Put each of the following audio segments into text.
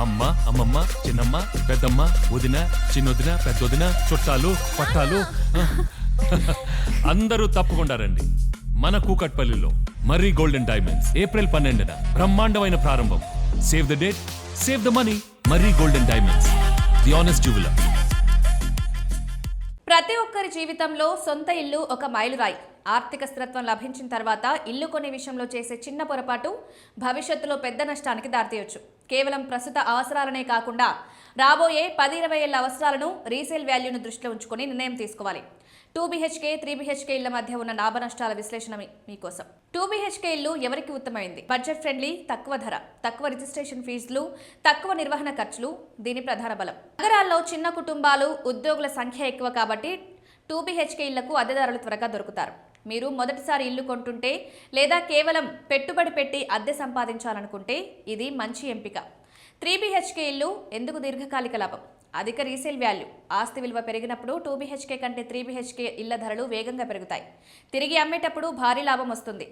అమ్మ, అమ్మమ్మ, చిన్నమ్మ, పెద్దమ్మ, వదిన, చిన్నొదిన, పెద్దొదిన, చుట్టాలు, పట్టాలు అందరూ తప్పకుండా రండి. మన కూకట్పల్లిలో మర్రి గోల్డెన్ డైమండ్స్ ఏప్రిల్ 12న బ్రహ్మాండమైన ప్రారంభం. Save the date, save the money. Marri golden diamonds, the honest jeweller. ప్రతి ఒక్కరి జీవితంలో సొంత ఇల్లు ఒక మైలురాయి. ఆర్థిక స్థిరత్వం లభించిన తర్వాత ఇల్లు కొనే విషయంలో చేసే చిన్న పొరపాటు భవిష్యత్తులో పెద్ద నష్టానికి దారితీయొచ్చు. కేవలం ప్రస్తుత అవసరాలనే కాకుండా రాబోయే 10-20 ఏళ్ల అవసరాలను, రీసేల్ వాల్యూను దృష్టిలో ఉంచుకొని నిర్ణయం తీసుకోవాలి. 2 BHK, 3 BHK ఇళ్ల మధ్య ఉన్న లాభ నష్టాల విశ్లేషణ మీకోసం. 2 BHK ఇల్లు ఎవరికి ఉత్తమమైంది? బడ్జెట్ ఫ్రెండ్లీ, తక్కువ ధర, తక్కువ రిజిస్ట్రేషన్ ఫీజులు, తక్కువ నిర్వహణ ఖర్చులు దీని ప్రధాన బలం. నగరాల్లో చిన్న కుటుంబాలు, ఉద్యోగుల సంఖ్య ఎక్కువ కాబట్టి 2 BHK ఇళ్లకు అద్దెదారులు త్వరగా దొరుకుతారు. మీరు మొదటిసారి ఇల్లు కొంటుంటే లేదా కేవలం పెట్టుబడి పెట్టి అద్దె సంపాదించాలనుకుంటే ఇది మంచి ఎంపిక. 3 BHK ఇల్లు ఎందుకు దీర్ఘకాలిక లాభం? అధిక రీసేల్ వాల్యూ. ఆస్తి విలువ పెరిగినప్పుడు 2 BHK కంటే 3 BHK ఇళ్ల ధరలు వేగంగా పెరుగుతాయి. తిరిగి అమ్మేటప్పుడు భారీ లాభం వస్తుంది.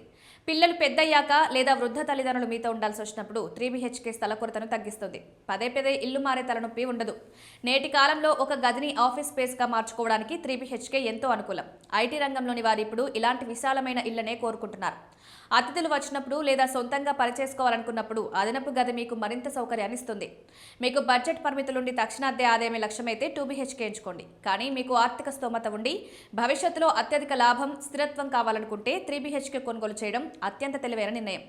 పిల్లలు పెద్దయ్యాక లేదా వృద్ధ తల్లిదండ్రులు మీతో ఉండాల్సి వచ్చినప్పుడు 3 BHK స్థల కొరతను తగ్గిస్తుంది. పదే ఇల్లు మారే తలనొప్పి ఉండదు. నేటి కాలంలో ఒక గదిని ఆఫీస్ స్పేస్గా మార్చుకోవడానికి 3 BHK ఎంతో అనుకూలం. ఐటీ రంగంలోని వారు ఇప్పుడు ఇలాంటి విశాలమైన ఇళ్లనే కోరుకుంటున్నారు. అతిథులు వచ్చినప్పుడు లేదా సొంతంగా పనిచేసుకోవాలనుకున్నప్పుడు అదనపు గది మీకు మరింత సౌకర్యాన్ని ఇస్తుంది. మీకు బడ్జెట్ పరిమితులుండి తక్షణ అద్దె ఆదాయమే లక్ష్యమైతే 2 BHK ఎంచుకోండి. కానీ మీకు ఆర్థిక స్తోమత ఉండి భవిష్యత్తులో అత్యధిక లాభం, స్థిరత్వం కావాలనుకుంటే 3 BHK కొనుగోలు చేయడం అత్యంత తెలివైన నిర్ణయం.